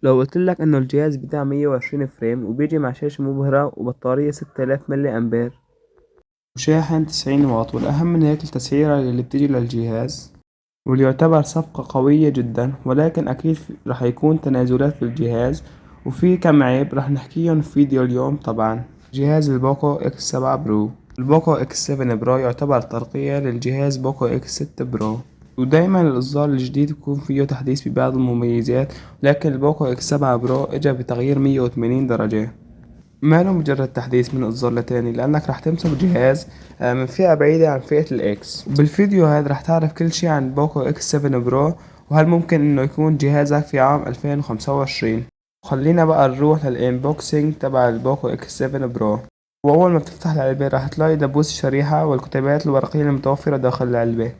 لو قلتلك إنه الجهاز بيدعم 120 فريم وبيجي مع شاشة مبهرة وبطارية 6000 ملي أمبير وشاحن 90 واط، والأهم من هيك التسعيرة اللي بتيجي للجهاز، واللي يعتبر صفقة قوية جدا، ولكن أكيد رح يكون تنازلات في الجهاز وفي كم عيب رح نحكيهم في فيديو اليوم. طبعا جهاز البوكو اكس 7 برو. البوكو اكس 7 برو يعتبر ترقية للجهاز بوكو اكس 6 برو، ودايما الإصدار الجديد بيكون فيه تحديث ببعض المميزات، لكن البوكو اكس 7 برو اجا بتغيير 180 درجة. ما له مجرد تحديث من إصدار لتاني، لأنك رح تمسك جهاز من فئة بعيدة عن فئة الإكس. بالفيديو هذا رح تعرف كل شي عن بوكو إكس 7 برو، وهل ممكن إنه يكون جهازك في عام 2025. خلينا بقى نروح للإنبوكسينج تبع البوكو إكس 7 برو. وأول ما بتفتح العلبة رح تلاقي دبوس الشريحة والكتيبات الورقية المتوفرة داخل العلبة،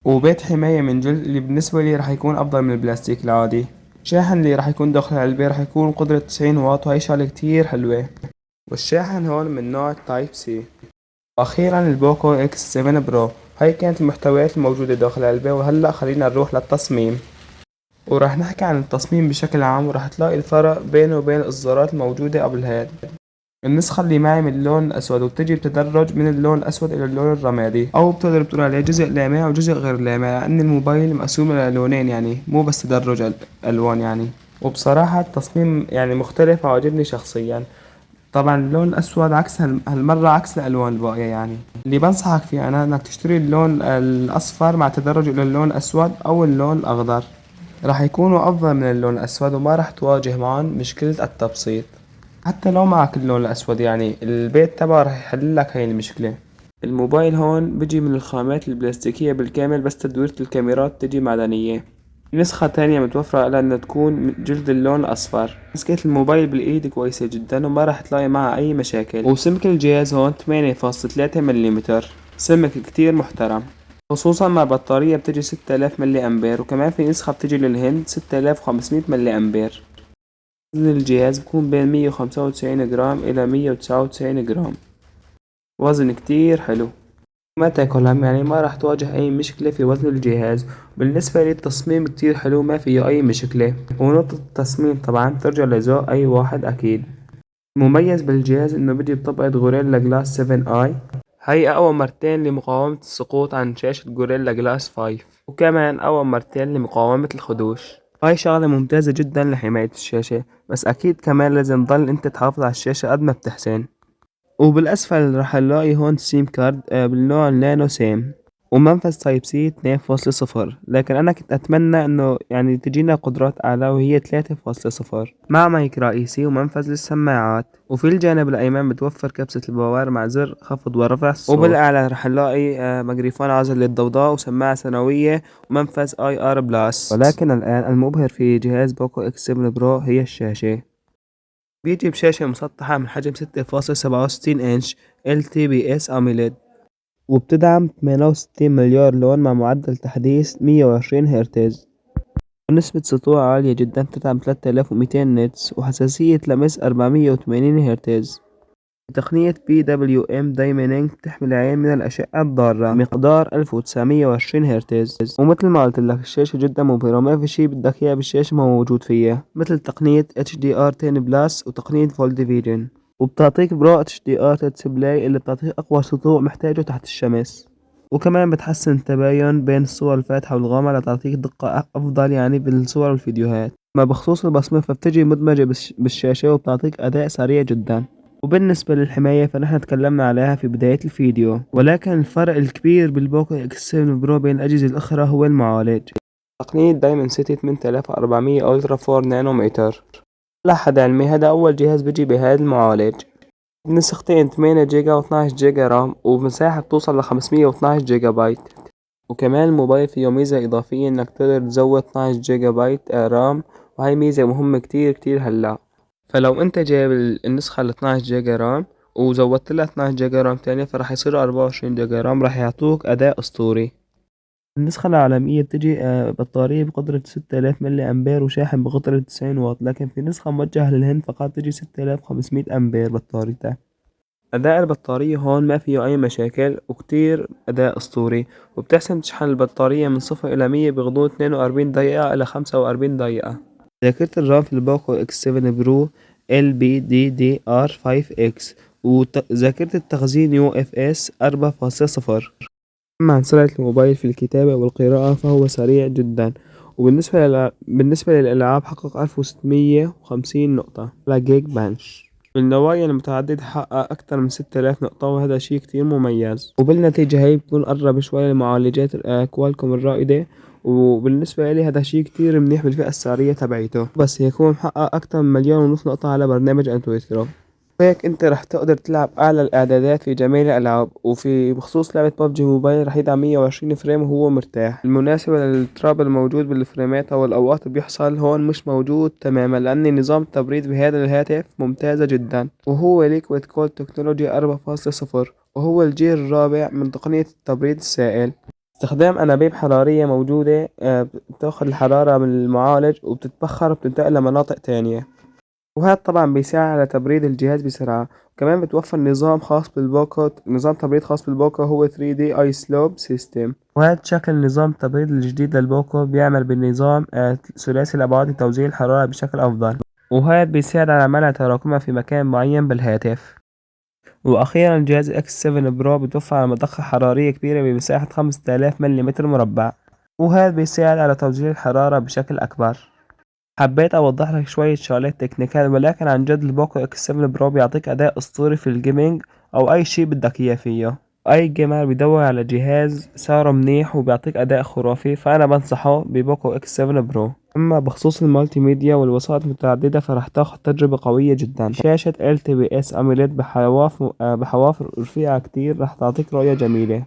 وبيت حماية من جلد اللي بالنسبة لي رح يكون أفضل من البلاستيك العادي. شاحن اللي رح يكون داخل العلبة رح يكون قدرة 90 واط، وهي شغلة كتير حلوة. والشاحن هون من نوع تايب سي. واخيرا البوكو اكس 7 برو. هاي كانت المحتويات الموجودة داخل العلبة، وهلأ خلينا نروح للتصميم، وراح نحكي عن التصميم بشكل عام، وراح تلاقي الفرق بينه وبين الإصدارات الموجودة قبل هاد. النسخة اللي معي من اللون الأسود، وبتجي بتدرج من اللون الأسود إلى اللون الرمادي، أو بتقدر تقول عليه جزء لامع وجزء غير لامع، لأن الموبايل مقسوم إلى لونين، يعني مو بس تدرج ألوان يعني. وبصراحة التصميم يعني مختلف وعجبني شخصيا. طبعا اللون الأسود عكس هالمرة عكس الألوان الباقية، يعني اللي بنصحك فيه أنا إنك تشتري اللون الأصفر مع تدرج إلى اللون الأسود أو اللون الأخضر، راح يكونوا أفضل من اللون الأسود، وما راح تواجه معهم مشكلة التبسيط. حتى لو معك اللون الأسود يعني البيت تبعه راح يحل لك هاي المشكلة. الموبايل هون بيجي من الخامات البلاستيكية بالكامل، بس تدويرة الكاميرات تجي معدنية. نسخة تانية متوفرة على إنها تكون من جلد اللون الأصفر. مسكة الموبايل بالإيد كويسة جدا وما راح تلاقي معها أي مشاكل. وسمك الجهاز هون 8.3 مليمتر، سمك كتير محترم، خصوصا مع بطارية بتجي 6000 ملي أمبير، وكمان في نسخة بتجي للهند 6500 ملي أمبير. وزن الجهاز بكون بين 195 جرام إلى 199 جرام، وزن كتير حلو. ما تاكل هم، يعني ما راح تواجه أي مشكلة في وزن الجهاز. بالنسبة لي التصميم كتير حلو، ما فيه أي مشكلة، ونقطة التصميم طبعا ترجع لذوق أي واحد أكيد. مميز بالجهاز إنه بيجي بطبقة غوريلا جلاس 7 اي، هي أقوى مرتين لمقاومة السقوط عن شاشة غوريلا جلاس 5، وكمان أقوى مرتين لمقاومة الخدوش. هاي شغلة ممتازة جدا لحماية الشاشة، بس أكيد كمان لازم تضل أنت تحافظ على الشاشة قد ما بتحسن. وبالأسفل راح نلاقي هون سيم كارد بالنوع النانو سيم، ومنفذ تايب سي 2.0، لكن أنا كنت أتمنى إنه يعني تجينا قدرات أعلى وهي 3.0 مع مايك رئيسي ومنفذ للسماعات. وفي الجانب الأيمن بتوفر كبسة البوار مع زر خفض ورفع الصوت. وبالأعلى رح نلاقي ميكروفون عازل للضوضاء وسماعة ثانوية ومنفذ اي ار بلس. ولكن الآن المبهر في جهاز بوكو اكس 7 برو هي الشاشة. بيجي بشاشة مسطحة من حجم 6.67 انش LTPS AMOLED، وبتدعم 68 مليار لون مع معدل تحديث 120 هرتز، ونسبة سطوع عالية جدا تدعم 3200 نتس، وحساسية لمس 480 هرتز. تقنية PWM Dimming تحمي العين من الأشعة الضارة، مقدار 1920 هرتز. ومثل ما قلت لك الشاشة جدا مبهرة، وما في شي بدك إياه بالشاشة ما موجود فيها، مثل تقنية HDR10 بلس وتقنية فولد فيجن. وبتعطيك برو HDR ديسبلاي اللي بتعطيك أقوى سطوع محتاجه تحت الشمس، وكمان بتحسن التباين بين الصور الفاتحة والغامقة لتعطيك دقة أفضل يعني بالصور والفيديوهات. ما بخصوص البصمة فبتجي مدمجة بالشاشة وبتعطيك أداء سريع جدا. وبالنسبة للحماية فنحن تكلمنا عليها في بداية الفيديو، ولكن الفرق الكبير بالبوكو اكس 7 برو بين الأجهزة الأخرى هو المعالج. تقنية دايمنسيتي 8400 ألترا 4 نانومتر. لا حد علمي هذا أول جهاز بيجي بهذا المعالج، بنسختين 8 جيجا و12 جيجا رام، ومساحة بتوصل ل512 جيجا بايت. وكمان الموبايل فيه ميزة إضافية إنك تقدر تزود 12 جيجا بايت رام، وهي ميزة مهمة كتير كتير هلا. فلو انت جايب النسخة ال 12 جيجا رام وزودت لها 12 جيجا رام تانية، فراح يصير 24 جيجا رام، راح يعطوك أداء أسطوري. النسخة العالمية بتجي بطارية بقدرة 6000 ملي أمبير وشاحن بقدرة 90 واط، لكن في نسخة موجهة للهند فقط تجي 6500 أمبير بطاريتها. أداء البطارية هون ما فيه أي مشاكل، وكتير أداء أسطوري، وبتحسن تشحن البطارية من 0 إلى 100 بغضون 42 دقيقة إلى 45 دقيقة. ذاكرة الرام في البوكو اكس 7 برو LPDDR5X، وذاكرة التخزين UFS 4.0. أما عن سرعة الموبايل في الكتابة والقراءة فهو سريع جدا. بالنسبة للألعاب حقق 1650 نقطة على جيك بانش. بالنوايا المتعددة حقق أكتر من 6000 نقطة، وهذا شيء كتير مميز. وبالنتيجة هي بتكون قرب شوي لمعالجات كوالكوم الرائدة. وبالنسبة لي هذا شيء كتير منيح بالفئة السعرية تبعيته، بس يكون محقق أكتر من 1.5 مليون نقطة على برنامج انتويترو. هيك انت رح تقدر تلعب اعلى الاعدادات في جميع الالعاب، وفي بخصوص لعبة ببجي موبايل رح يدعم 120 فريم وهو مرتاح. بالمناسبة للتراب الموجود بالفريمات او الاوقات اللي بيحصل هون مش موجود تماما، لان نظام التبريد بهذا الهاتف ممتازة جدا، وهو ليكويد كول تكنولوجي 4.0، وهو الجيل الرابع من تقنية التبريد السائل. استخدام أنابيب حرارية موجودة بتاخد الحرارة من المعالج وبتتبخر وبتنتقل لمناطق تانية، وهذا طبعا بيساعد على تبريد الجهاز بسرعة. وكمان بتوفر نظام تبريد خاص بالبوكو، هو 3D اي سلوب سيستم. وهذا شكل نظام التبريد الجديد للبوكو بيعمل بنظام ثلاثي الأبعاد لتوزيع الحرارة بشكل أفضل، وهذا بيساعد على منع تراكمها في مكان معين بالهاتف. وأخيرا جهاز اكس 7 برو بتوفر على مضخة حرارية كبيرة بمساحة 5000 ملم مربع، وهذا بيساعد على توزيع الحرارة بشكل أكبر. حبيت أوضح لك شوية شغلات تكنيكال، ولكن عن جد البوكو اكس 7 برو بيعطيك أداء أسطوري في الجيمنج أو أي شي بدك إياه فيه. أي جيمر بيدور على جهاز سعره منيح وبيعطيك أداء خرافي فأنا بنصحه ببوكو اكس 7 برو. أما بخصوص المالتي ميديا والوسائط المتعددة فرح تاخد تجربة قوية جدا. شاشة LTPS AMOLED بحواف رفيعة كتير رح تعطيك رؤية جميلة،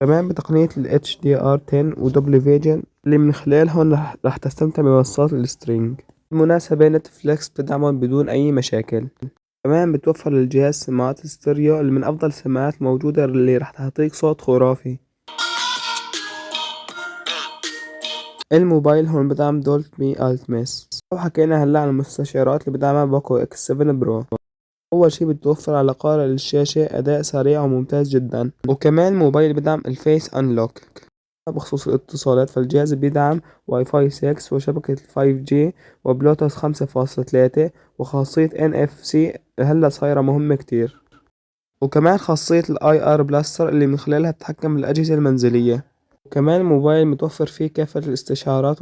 كمان بتقنية ال HDR10 ودبل فيجن اللي من خلالهم رح تستمتع بمنصات السترينج. بالمناسبة نتفليكس بتدعمهم بدون أي مشاكل. كمان بتوفر للجهاز سماعات ستيريو اللي من أفضل السماعات الموجودة اللي رح تعطيك صوت خرافي. الموبايل هون بدعم دولبي ألتماس. وحكينا هلا عن المستشعرات اللي بدعمها بوكو اكس 7 برو. أول شي بتوفر على قارئ الشاشة أداء سريع وممتاز جدا، وكمان الموبايل بدعم الفيس أنلوك. بخصوص الاتصالات فالجهاز بيدعم واي فاي 6 وشبكة 5G وبلوتوث 5.3 وخاصية NFC هلا صايرة مهمة كتير، وكمان خاصية الاي ار بلاستر اللي من خلالها تتحكم بالأجهزة المنزلية. وكمان الموبايل متوفر فيه كافة الاستشعارات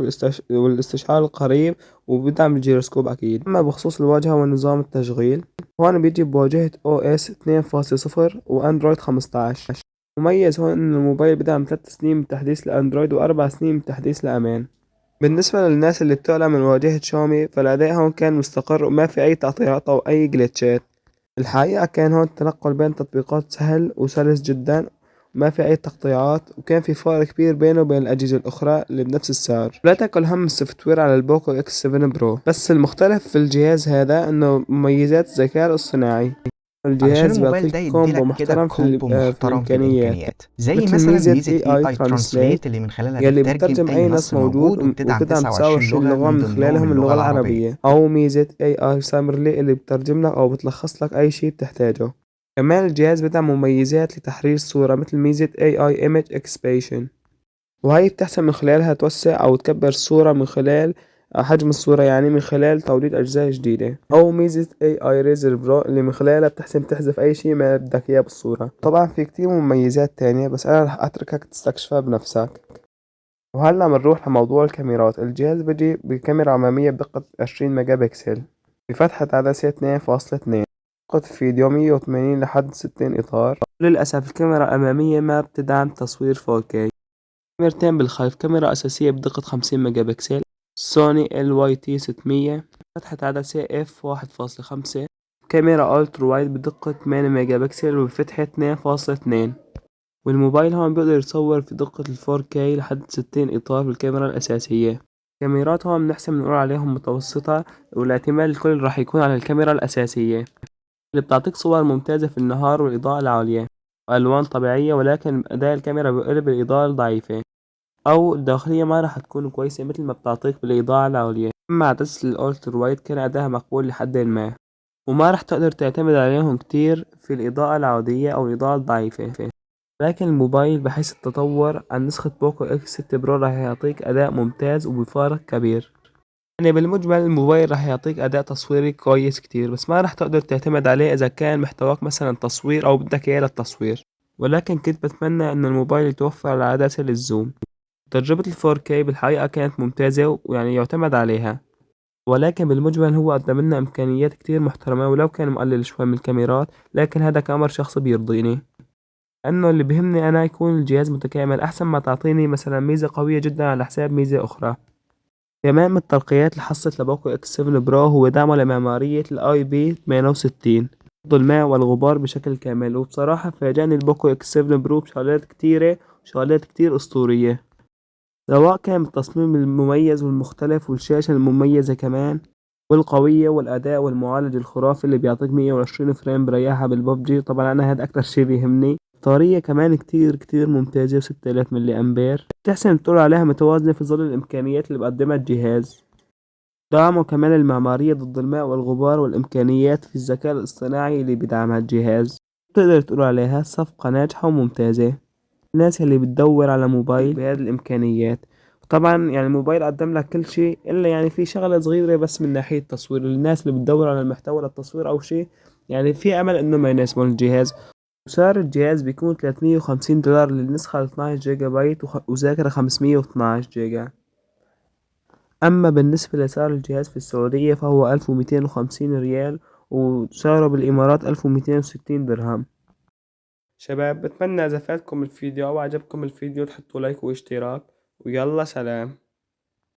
والاستشعار القريب، وبيدعم الجيروسكوب أكيد. أما بخصوص الواجهة ونظام التشغيل هون بيجي بواجهة OS 2.0 وأندرويد 15. مميز هون إن الموبايل بدعم 3 سنين من تحديث لأندرويد و4 سنين من تحديث لأمان. بالنسبة للناس اللي بتقلق من واجهة شاومي فالأداء هون كان مستقر وما في أي تعطيلات أو أي جليتشات. الحقيقة كان هون التنقل بين التطبيقات سهل وسلس جدا، وما في أي تقطيعات، وكان في فرق كبير بينه وبين الأجهزة الأخرى اللي بنفس السعر. لا تقل هم السوفت وير على البوكو اكس 7 برو، بس المختلف في الجهاز هذا إنه مميزات الذكاء الاصطناعي. علشان الجهاز الموبايل بيعطيك ده كومبو يديلك كده محترم كومبو في محترم في الإمكانيات، الإمكانيات، زي مثل مثلا ميزة ميزة AI AI Translate Translate اللي من خلالها يلي بتترجم بترجم أي أي نص نص موجود، موجود وبتدعم وبتدعم 29 29 لغة لغة من من ضمنهم خلالهم اللغة اللغة العربية. العربية. أو ميزة AI Summary اللي بترجم لك أو بتلخص لك أي شي بتحتاجه. كمان الجهاز بدعم مميزات لتحرير الصورة مثل ميزة AI Image Expansion، وهي بتحسن من خلالها توسع أو تكبر الصورة من خلال حجم الصورة، يعني من خلال توليد أجزاء جديدة. أو ميزة AI Razor Pro اللي من خلالها بتحسن تحذف أي شي ما بدك إياه بالصورة. طبعا في كتير مميزات تانية بس أنا رح أتركك تستكشفها بنفسك. وهلا بنروح لموضوع الكاميرات. الجهاز بيجي بكاميرا أمامية بدقة 20 ميجا بكسل بفتحة عدسة 2.2، دقة فيديو 180 لحد 60 إطار. للأسف الكاميرا الأمامية ما بتدعم تصوير 4K. كاميرتين بالخلف، كاميرا أساسية بدقة 50 ميجا بكسل سوني LYT 600 فتحة عدسة f1.5، كاميرا ألترا وايد بدقة 8 ميجا بكسل وبفتحة 2.2. والموبايل هون بيقدر يصور في دقة ال4K لحد 60 إطار في الكاميرا الأساسية. كاميرات هون بنحسن بنقول عليهم متوسطة، والاعتماد الكل راح يكون على الكاميرا الأساسية اللي بتعطيك صور ممتازة في النهار والإضاءة العالية وألوان طبيعية، ولكن أداء الكاميرا بيقل بالإضاءة الضعيفة أو الداخلية ما راح تكون كويسة مثل ما بتعطيك بالإضاءة العليا. أما عدسة الألترا وايد كان أداها مقبول لحد ما، وما راح تقدر تعتمد عليهم كتير في الإضاءة العادية أو الإضاءة الضعيفة. لكن الموبايل بحيث التطور عن نسخة بوكو اكس 6 برو راح يعطيك أداء ممتاز وبفارق كبير. يعني بالمجمل الموبايل راح يعطيك أداء تصويري كويس كتير، بس ما راح تقدر تعتمد عليه إذا كان محتواك مثلا تصوير أو بدك إياه للتصوير. ولكن كنت بتمنى إن الموبايل يتوفر على عدسة للزوم. تجربة الفور كي بالحقيقة كانت ممتازة ويعني يعتمد عليها، ولكن بالمجمل هو قدم لنا إمكانيات كتير محترمة ولو كان مقلل شوي من الكاميرات، لكن هذا كأمر شخصي بيرضيني. لأنه اللي بيهمني أنا يكون الجهاز متكامل أحسن ما تعطيني مثلا ميزة قوية جدا على حساب ميزة أخرى. كمان من الترقيات اللي حصلت لبوكو اكس 7 برو هو دعمه لمعمارية الاي بي 68 ضد الماء والغبار بشكل كامل. وبصراحة فاجأني البوكو اكس 7 برو بشغلات كتيرة وشغلات كتير أسطورية، سواء كان بالتصميم المميز والمختلف والشاشة المميزة كمان والقوية والأداء والمعالج الخرافي اللي بيعطيك 120 فريم برياحة بالببجي. طبعا أنا هاد أكتر شي بيهمني. بطارية كمان كتير كتير ممتازة و6000 ملي أمبير، تحسن تقول عليها متوازنة في ظل الإمكانيات اللي بقدمها الجهاز. دعمه كمان المعمارية ضد الماء والغبار والإمكانيات في الذكاء الاصطناعي اللي بيدعمها الجهاز. تقدر تقول عليها صفقة ناجحة وممتازة الناس اللي بتدور على موبايل بهذه الإمكانيات. طبعا يعني الموبايل قدم لك كل شيء إلا يعني في شغلة صغيرة بس من ناحية التصوير، للناس اللي بتدور على المحتوى للتصوير أو شيء يعني في أمل إنه ما يناسبون الجهاز. وسعر الجهاز بيكون $350 للنسخة 12 جيجا بايت وذاكرة 512 جيجا. أما بالنسبة لسعر الجهاز في السعودية فهو 1250 ريال، وسعره بالإمارات 1260 درهم. شباب بتمنى إذا فاتكم الفيديو أو عجبكم الفيديو تحطوا لايك واشتراك، ويلا سلام.